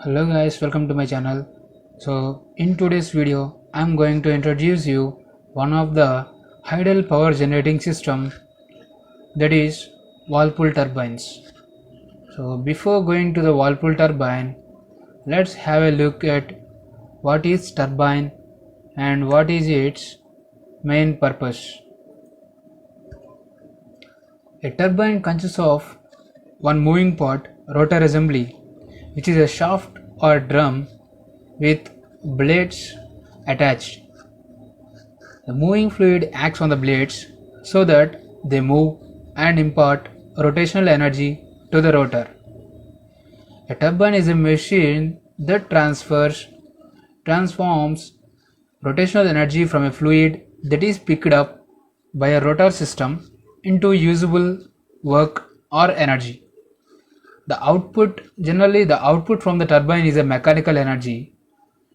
Hello guys, welcome to my channel. So in today's video I'm going to introduce you one of the idle power generating system, that is Whirlpool turbines. So before going to the Whirlpool turbine, let's have a look at what is turbine and what is its main purpose. A turbine consists of one moving part, rotor assembly, which is a shaft or drum with blades attached. The moving fluid acts on the blades so that they move and impart rotational energy to the rotor. A turbine is a machine that transforms rotational energy from a fluid that is picked up by a rotor system into usable work or energy. Generally the output from the turbine is a mechanical energy,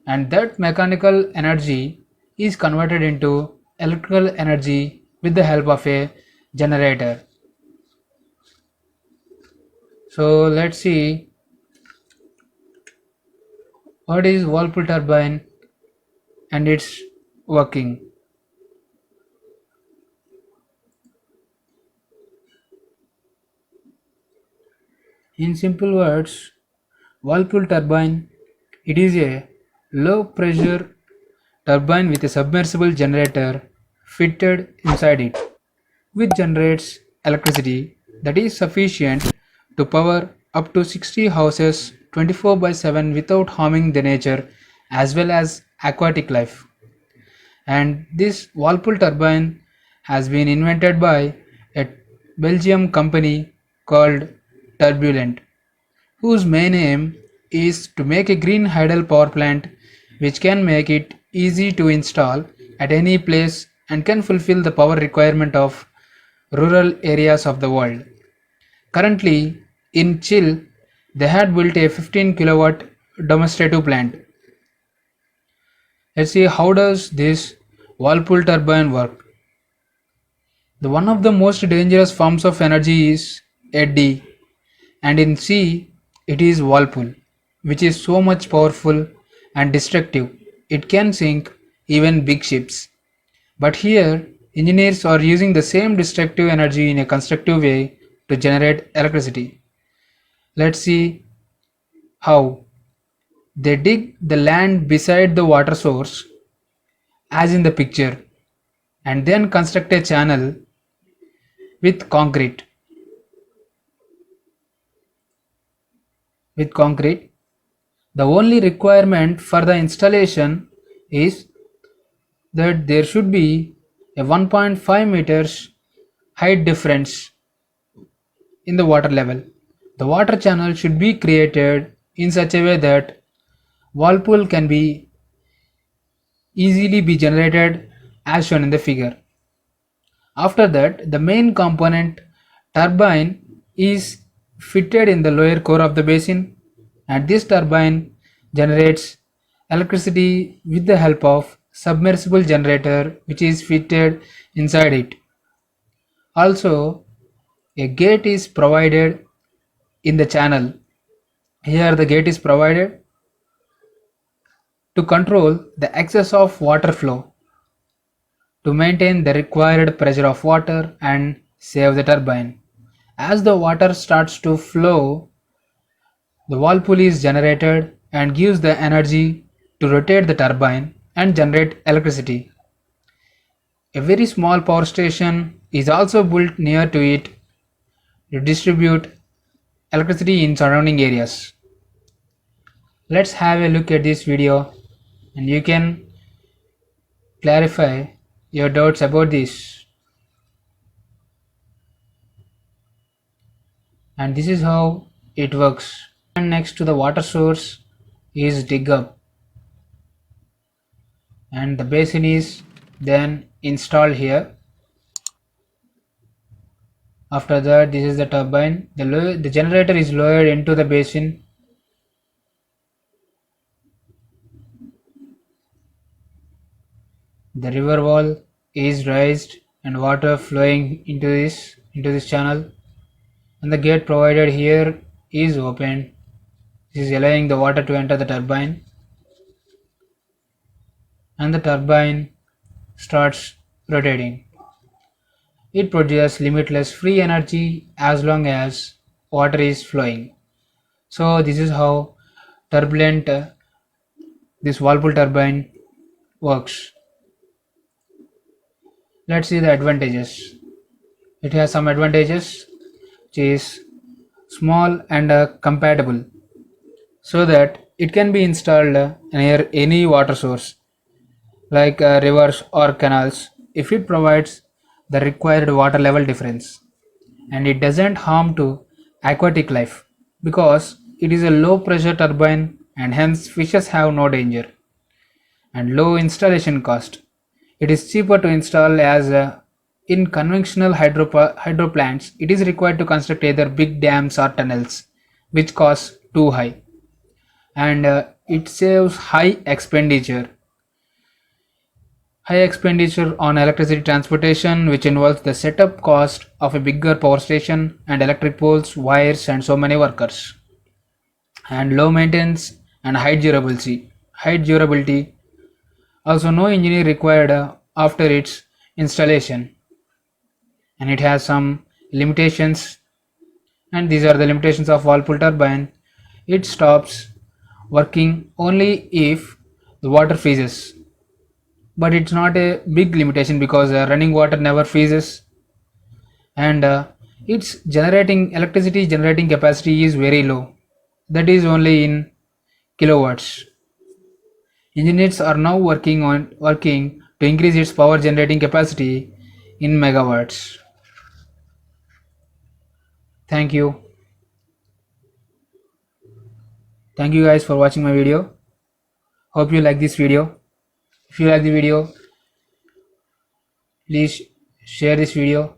and that mechanical energy is converted into electrical energy with the help of a generator. So let's see what is Whirlpool turbine and its working. In simple words, Whirlpool turbine, it is a low pressure turbine with a submersible generator fitted inside it, which generates electricity that is sufficient to power up to 60 houses 24 by 7 without harming the nature as well as aquatic life. And this Whirlpool turbine has been invented by a Belgium company called Turbulent, whose main aim is to make a green hydel power plant which can make it easy to install at any place and can fulfill the power requirement of rural areas of the world. Currently, in Chile, they had built a 15 kilowatt demonstrative plant. Let's see how does this Whirlpool turbine work. The one of the most dangerous forms of energy is eddy, and in sea it is whirlpool, which is so much powerful and destructive it can sink even big ships. But here engineers are using the same destructive energy in a constructive way to generate electricity. Let's see how. They dig the land beside the water source, as in the picture, and then construct a channel with concrete. With concrete, the only requirement for the installation is that there should be a 1.5 meters height difference in the water level. The water channel should be created in such a way that whirlpool can be easily be generated as shown in the figure. After that, the main component turbine is fitted in the lower core of the basin, and this turbine generates electricity with the help of submersible generator which is fitted inside it. Also, a gate is provided in the channel. Here the gate is provided to control the excess of water flow, to maintain the required pressure of water and save the turbine. As the water starts to flow, the whirlpool is generated and gives the energy to rotate the turbine and generate electricity. A very small power station is also built near to it to distribute electricity in surrounding areas. Let's have a look at this video and you can clarify your doubts about this. And this is how it works. And next to the water source is dig up, and the basin is then installed here. After that, this is the turbine. The generator is lowered into the basin. The river wall is raised and water flowing into this channel, and the gate provided here is opened. This is allowing the water to enter the turbine, and the turbine starts rotating. It produces limitless free energy as long as water is flowing. So this is how turbulent this Whirlpool turbine works. Let's see the advantages. It has some advantages, which is small and compatible, so that it can be installed near any water source like rivers or canals if it provides the required water level difference, and it doesn't harm to aquatic life because it is a low pressure turbine and hence fishes have no danger, and low installation cost. It is cheaper to install as in conventional hydro plants. It is required to construct either big dams or tunnels, which cost too high, and it saves high expenditure on electricity transportation, which involves the setup cost of a bigger power station and electric poles, wires, and so many workers, and low maintenance and high durability. High durability, also no engineer required after its installation, and it has some limitations, and these are the limitations of Whirlpool turbine. It stops working only if the water freezes, but it's not a big limitation because running water never freezes, and its generating electricity generating capacity is very low, that is only in kilowatts. Engineers are now working to increase its power generating capacity in megawatts. Thank you. Thank you guys for watching my video. Hope you like this video. If you like the video, please share this video